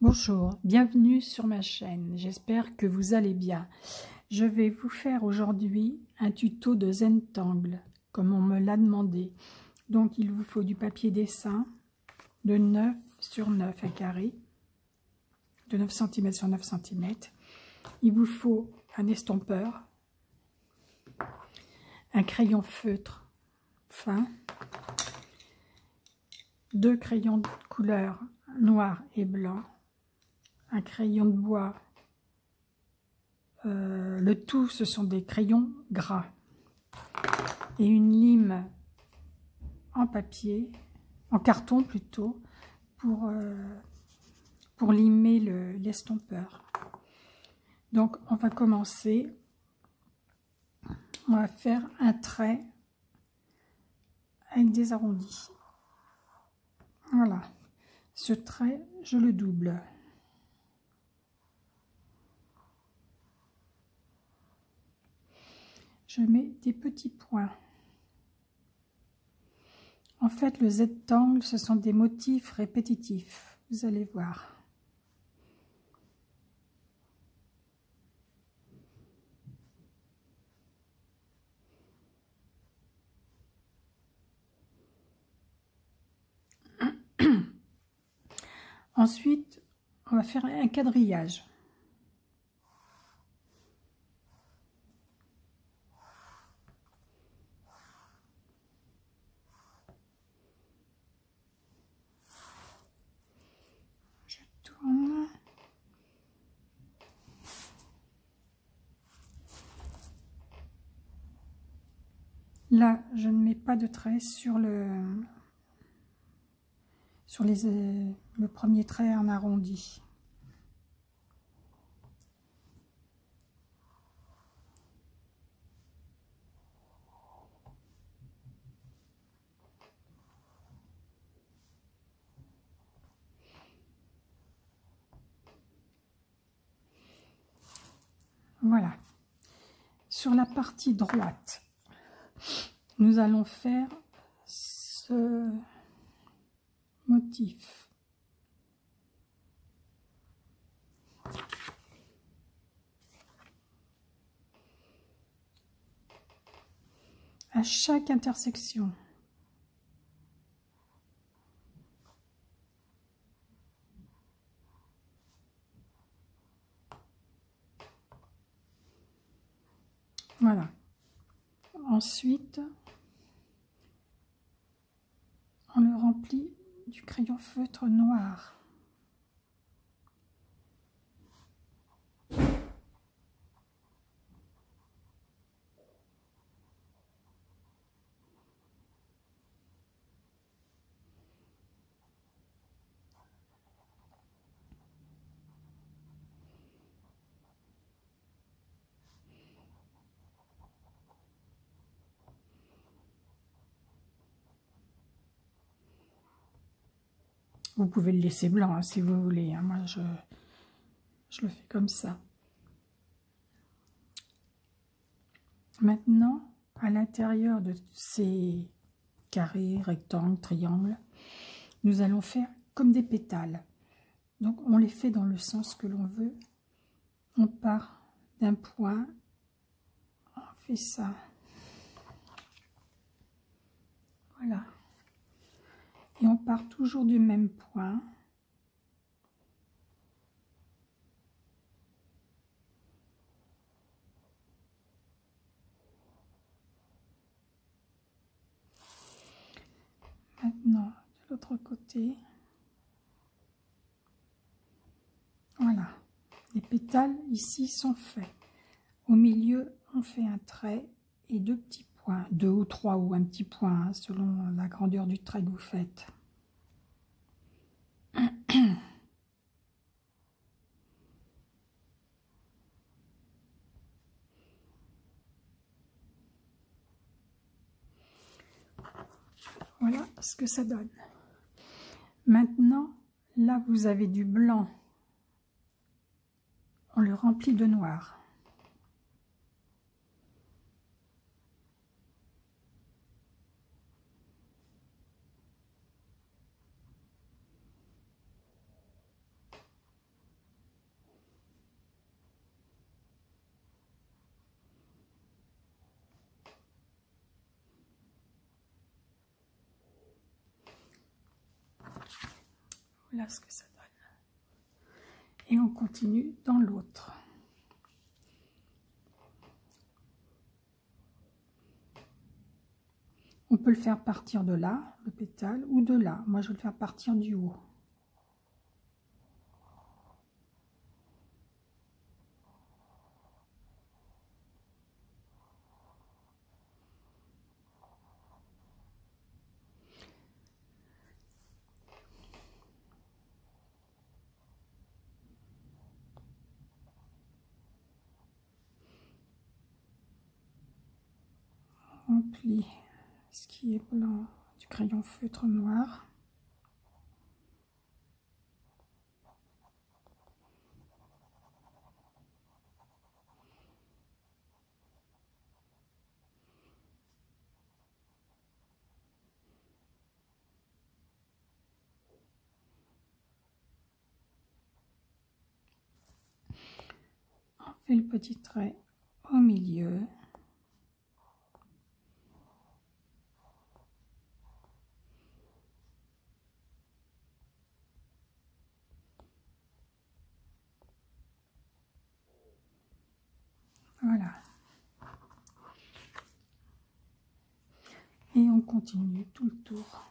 Bonjour, bienvenue sur ma chaîne, j'espère que vous allez bien. Je vais vous faire aujourd'hui un tuto de Zentangle, comme on me l'a demandé. Donc il vous faut du papier dessin de 9 sur 9 à carré, de 9 cm sur 9 cm. Il vous faut un estompeur, un crayon feutre fin, 2 crayons de couleur noir et blanc, un crayon de bois, le tout ce sont des crayons gras, et une lime en papier, en carton plutôt, pour limer l'estompeur. Donc on va commencer, on va faire un trait avec des arrondis. Voilà, ce trait je le double. Je mets des petits points. En fait, le Zentangle, ce sont des motifs répétitifs. Vous allez voir. Ensuite, on va faire un quadrillage. Je tourne. Là, je ne mets pas de trait sur le premier trait en arrondi. Voilà. Sur la partie droite, nous allons faire ce motif. À chaque intersection. Voilà. Ensuite, on le remplit du crayon feutre noir. Vous pouvez le laisser blanc hein, si vous voulez. Hein. Moi, je le fais comme ça. Maintenant, à l'intérieur de ces carrés, rectangles, triangles, nous allons faire comme des pétales. Donc, on les fait dans le sens que l'on veut. On part d'un point, on fait ça. Voilà. Et on part toujours du même point. Maintenant, de l'autre côté. Voilà. Les pétales ici sont faits. Au milieu, on fait un trait et 2 petits points. 2 ou 3 ou un petit point, hein, selon la grandeur du trait que vous faites. Voilà ce que ça donne. Maintenant, là vous avez du blanc. On le remplit de noir. Voilà ce que ça donne. Et on continue dans l'autre. On peut le faire partir de là, le pétale, ou de là. Moi, je vais le faire partir du haut. On plie ce qui est blanc du crayon feutre noir. On fait le petit trait au milieu. Voilà. Et on continue tout le tour.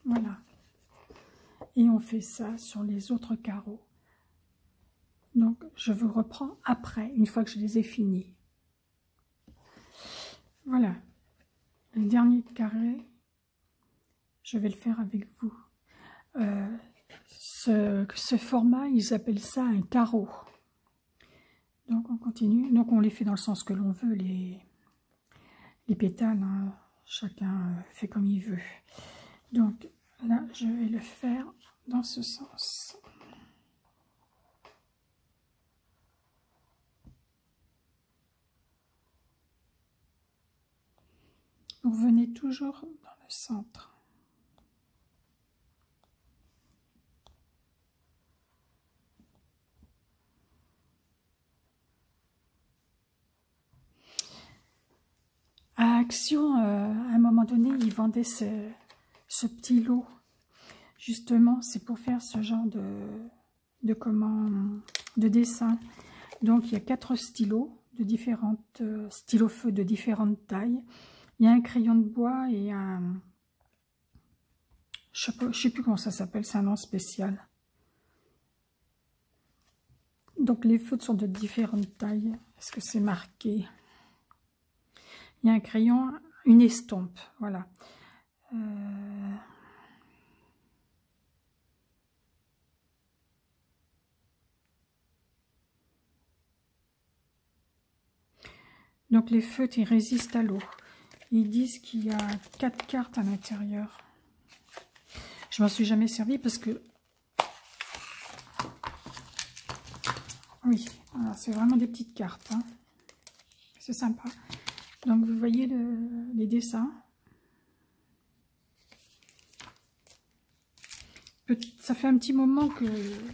Voilà. Et on fait ça sur les autres carreaux. Donc, je vous reprends après, une fois que je les ai finis. Voilà. Le dernier carré, je vais le faire avec vous. Ce format, ils appellent ça un carreau. Donc, on continue. Donc, on les fait dans le sens que l'on veut, les pétales. Hein. Chacun fait comme il veut. Donc, là, je vais le faire dans ce sens. Vous venez toujours dans le centre. À Action, à un moment donné, ils vendaient ce petit lot. Justement, c'est pour faire ce genre de dessin. Donc, il y a 4 stylos. de différentes stylos feu de différentes tailles. Il y a un crayon de bois et un... Je sais plus comment ça s'appelle, c'est un nom spécial. Donc les feutres sont de différentes tailles. Est-ce que c'est marqué? Il y a un crayon, une estompe, voilà. Donc les feutres, ils résistent à l'eau. Ils disent qu'il y a 4 cartes à l'intérieur. Je m'en suis jamais servi parce que... Oui, c'est vraiment des petites cartes. Hein. C'est sympa. Donc vous voyez les dessins. Ça fait un petit moment que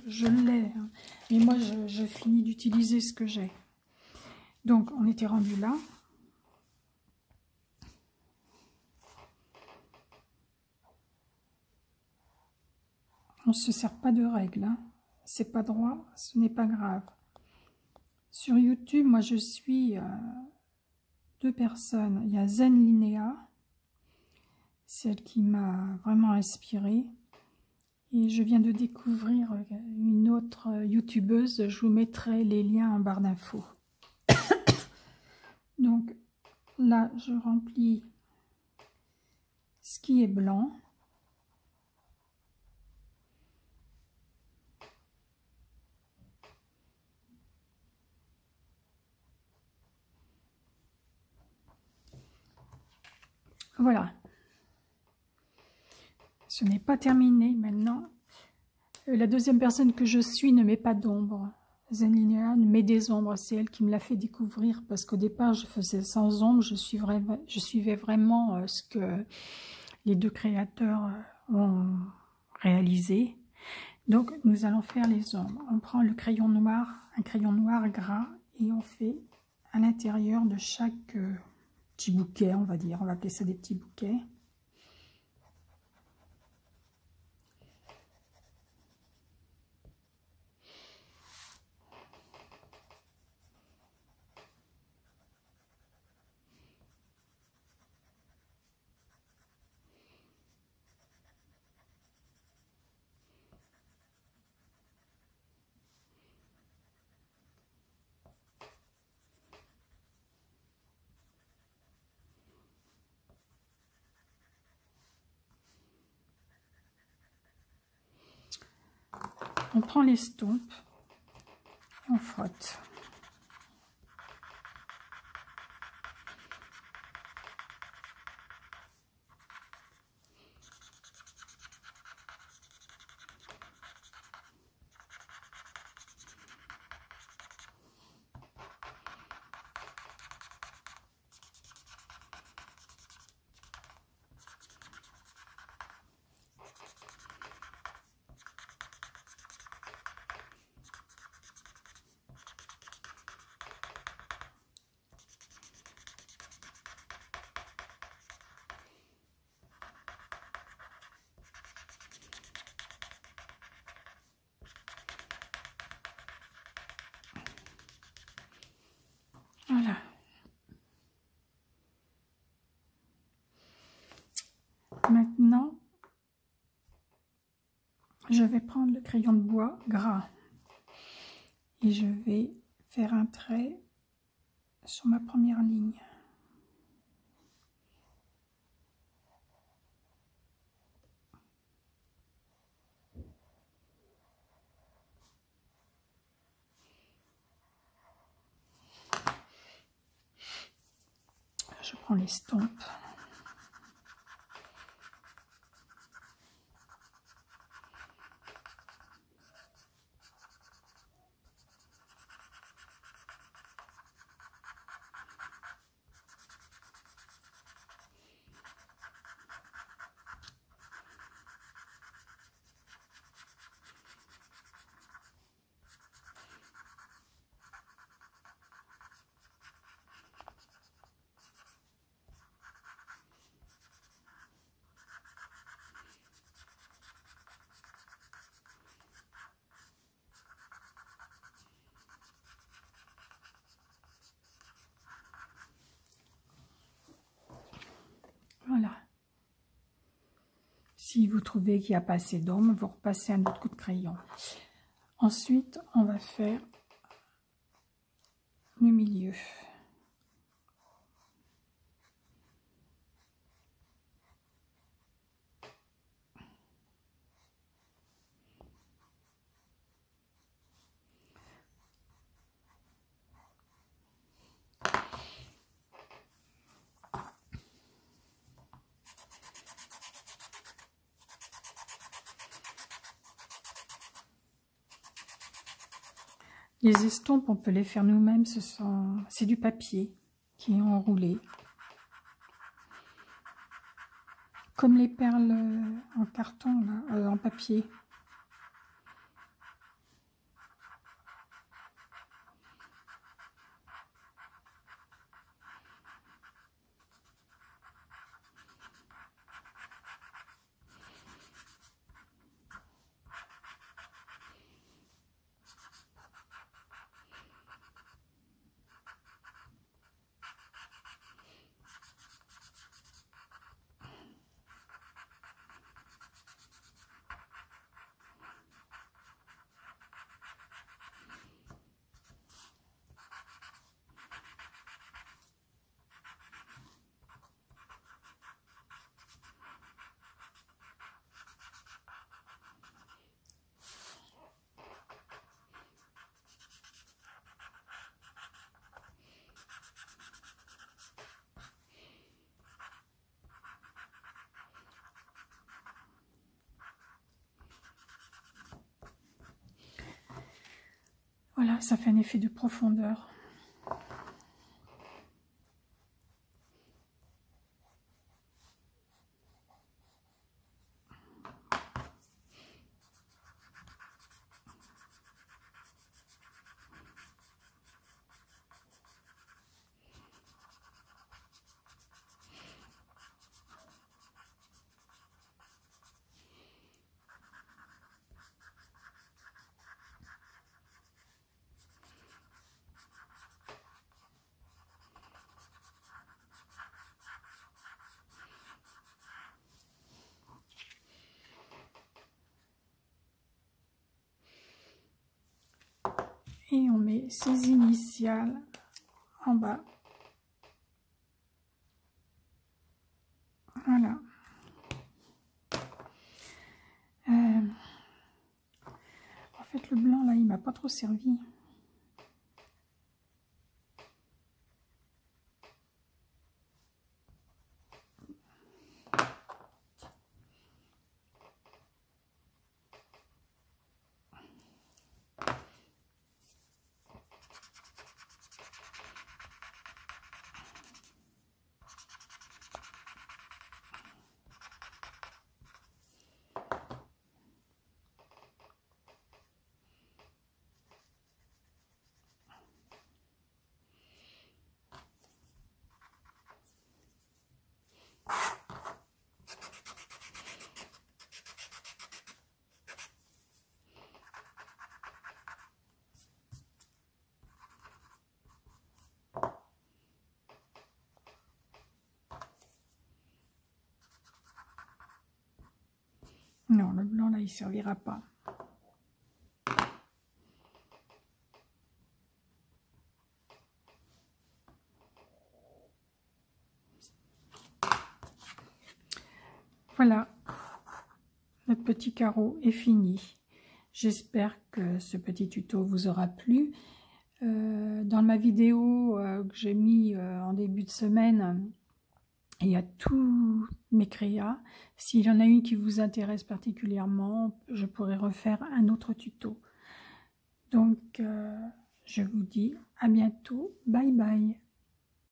je l'ai. Hein. Mais moi, je finis d'utiliser ce que j'ai. Donc on était rendu là. On ne se sert pas de règles. Hein. C'est pas droit, ce n'est pas grave. Sur YouTube, moi je suis 2 personnes. Il y a Zen Linéa, celle qui m'a vraiment inspirée. Et je viens de découvrir une autre youtubeuse. Je vous mettrai les liens en barre d'infos. Donc là, je remplis ce qui est blanc. Voilà. Ce n'est pas terminé maintenant. La deuxième personne que je suis ne met pas d'ombre. Zen Linéa met des ombres. C'est elle qui me l'a fait découvrir parce qu'au départ, je faisais sans ombre. Je suivais vraiment ce que les 2 créateurs ont réalisé. Donc, nous allons faire les ombres. On prend le crayon noir, un crayon noir gras, et on fait à l'intérieur de chaque petit bouquet, on va dire. On va appeler ça des petits bouquets. On prend l'estompe, on frotte. Voilà. Maintenant, je vais prendre le crayon de bois gras et je vais faire un trait sur ma première ligne. Je prends l'estompe. Si vous trouvez qu'il n'y a pas assez d'ombre, vous repassez un autre coup de crayon. Ensuite, on va faire le milieu. Les estampes, on peut les faire nous-mêmes, c'est du papier qui est enroulé. Comme les perles en carton, là, en papier. Voilà, ça fait un effet de profondeur. Et on met ses initiales en bas. Voilà. En fait, le blanc, là, il m'a pas trop servi. Non, le blanc, là, il servira pas. Voilà, notre petit carreau est fini. J'espère que ce petit tuto vous aura plu. Dans ma vidéo que j'ai mis en début de semaine, il y a tous mes créas. S'il y en a une qui vous intéresse particulièrement, je pourrais refaire un autre tuto. Donc, je vous dis à bientôt. Bye bye.